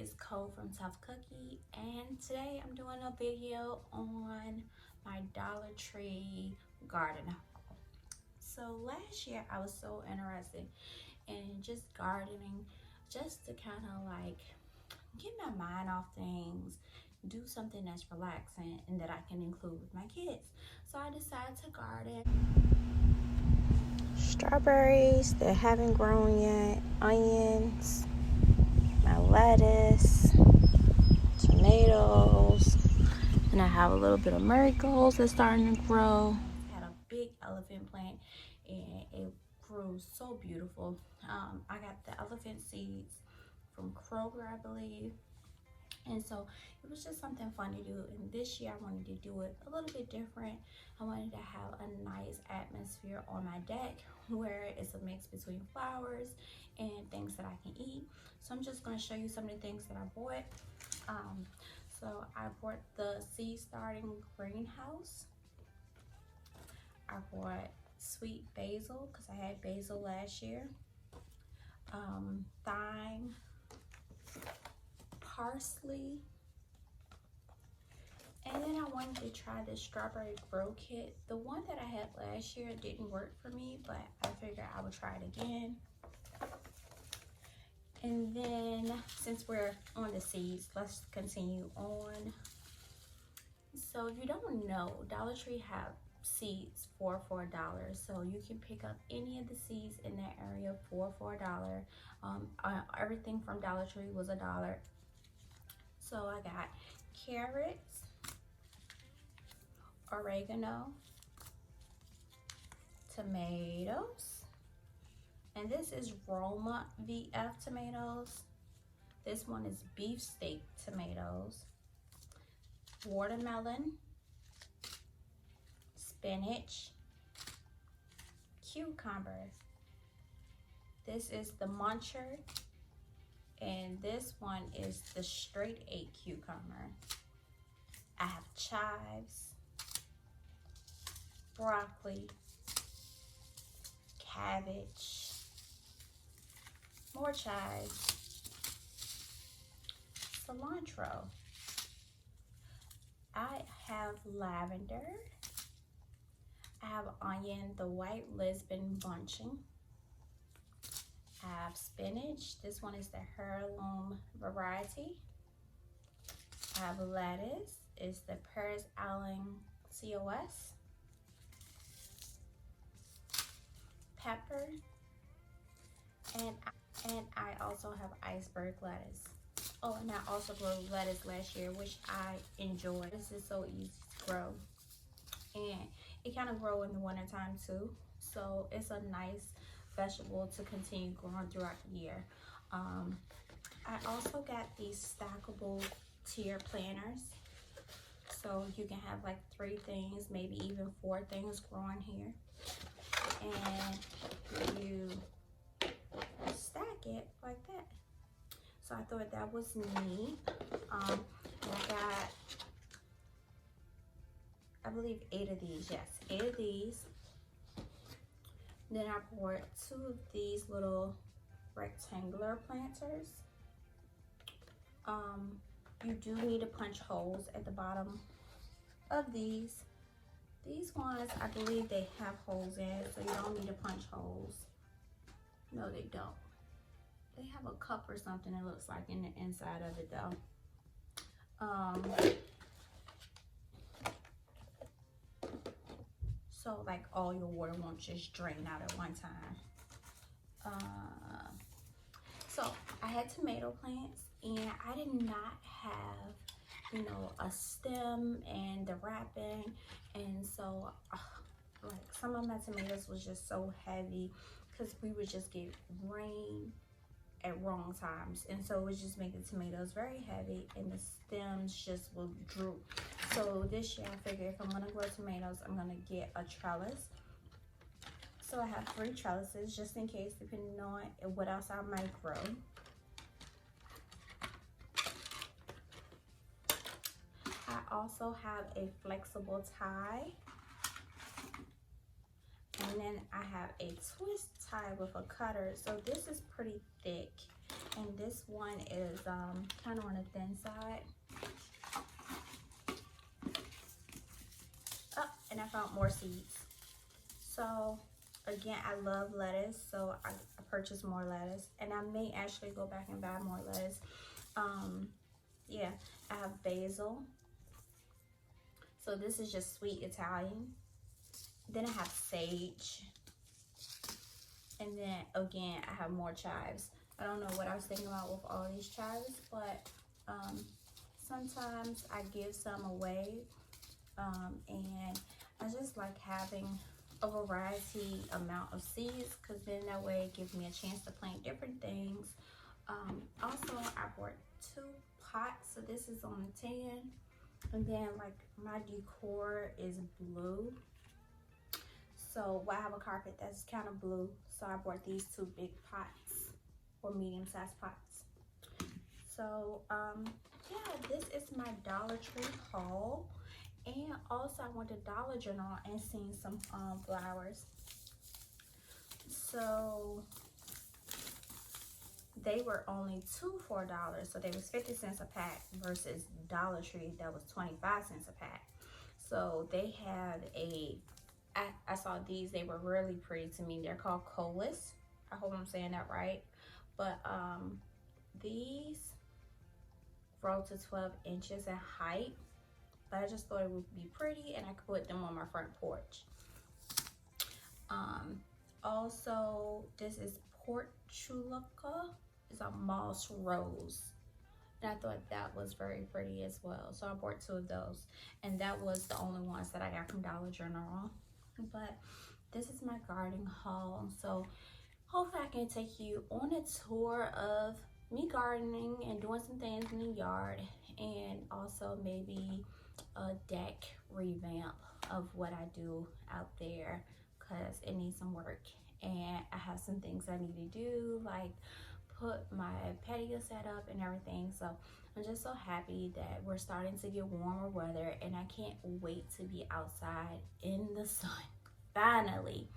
It's Cole from Tough Cookie, and today I'm doing a video on my Dollar Tree garden haul. So last year I was so interested in just gardening, just to kind of like get my mind off things, do something that's relaxing and that I can include with my kids. So I decided to garden strawberries that haven't grown yet, onions, my lettuce, tomatoes, and I have a little bit of marigolds that's starting to grow. Had a big elephant plant and it grew so beautiful. I got the elephant seeds from Kroger, I believe. And so it was just something fun to do. And this year I wanted to do it a little bit different. I wanted to have a nice atmosphere on my deck where it's a mix between flowers and things that I can eat. So I'm just going to show you some of the things that I bought. So I bought the seed starting greenhouse. I bought sweet basil because I had basil last year. Thyme, parsley, and then I wanted to try the strawberry grow kit. The one that I had last year didn't work for me, but I figured I would try it again. And then since we're on the seeds, let's continue on. So if you don't know, Dollar Tree have seeds for $4. So you can pick up any of the seeds in that area for $4. Everything from Dollar Tree was $1. So I got carrots, oregano, tomatoes, and this is Roma VF tomatoes. This one is beefsteak tomatoes, watermelon, spinach, cucumber. This is the muncher, and this one is the straight 8 cucumber. I have chives, broccoli, cabbage, more chives, cilantro. I have lavender. I have onion, the white Lisbon bunching. I have spinach. This one is the heirloom variety. I have lettuce. It's the Paris Allen COS. Pepper. And I also have iceberg lettuce. Oh, and I also grew lettuce last year, which I enjoy. This is so easy to grow. And it kind of grows in the wintertime too. So it's a nice vegetable to continue growing throughout the year. I also got these stackable tier planters. So you can have like 3 things, maybe even 4 things growing here. And you stack it like that. So I thought that was neat. I got, I believe 8 of these, yes, 8 of these. Then I bought 2 of these little rectangular planters. You do need to punch holes at the bottom of these. These ones, I believe they have holes in it, so you don't need to punch holes. No, they don't. They have a cup or something, it looks like, in the inside of it though. So like all your water won't just drain out at one time. So I had tomato plants, and I did not have, you know, a stem and the wrapping, and so like some of my tomatoes was just so heavy because we would just get rain at wrong times, and so it was just making tomatoes very heavy, and the stems just will droop. So this year I figured if I'm gonna grow tomatoes, I'm gonna get a trellis. So I have 3 trellises just in case, depending on what else I might grow. I also have a flexible tie, and then I have a twist tie with a cutter. So this is pretty thick, And this one is kind of on the thin side. Oh, and I found more seeds. So again, I love lettuce, so I purchased more lettuce, and I may actually go back and buy more lettuce. Yeah, I have basil. So this is just sweet Italian. Then I have sage. And then again, I have more chives. I don't know what I was thinking about with all these chives, but sometimes I give some away. And I just like having a variety amount of seeds, because then that way it gives me a chance to plant different things. Also, I bought 2 pots, so this is on 10. And then like my decor is blue, so I have a carpet that's kind of blue, so I bought these 2 big pots, or medium-sized pots. So yeah, this is my Dollar Tree haul. And also I went to Dollar General and seen some flowers. So they were only 2 for $1, so they was 50 cents a pack versus Dollar Tree that was 25 cents a pack. So they had I saw these, they were really pretty to me. They're called colas. I hope I'm saying that right. But these grow to 12 inches in height. But I just thought it would be pretty, and I could put them on my front porch. Also, this is Portulaca. It's a moss rose. And I thought that was very pretty as well. So I bought 2 of those. And that was the only ones that I got from Dollar General. But this is my garden haul. So hopefully I can take you on a tour of me gardening and doing some things in the yard. And also maybe a deck revamp of what I do out there, because it needs some work. And I have some things I need to do, like put my patio set up and everything. So I'm just so happy that we're starting to get warmer weather, and I can't wait to be outside in the sun finally.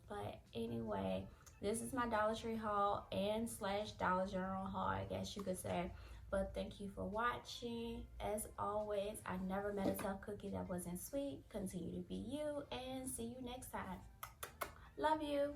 But anyway, this is my Dollar Tree haul and / Dollar General haul, I guess you could say. But thank you for watching. As always, I never met a tough cookie that wasn't sweet. Continue to be you, and see you next time. Love you.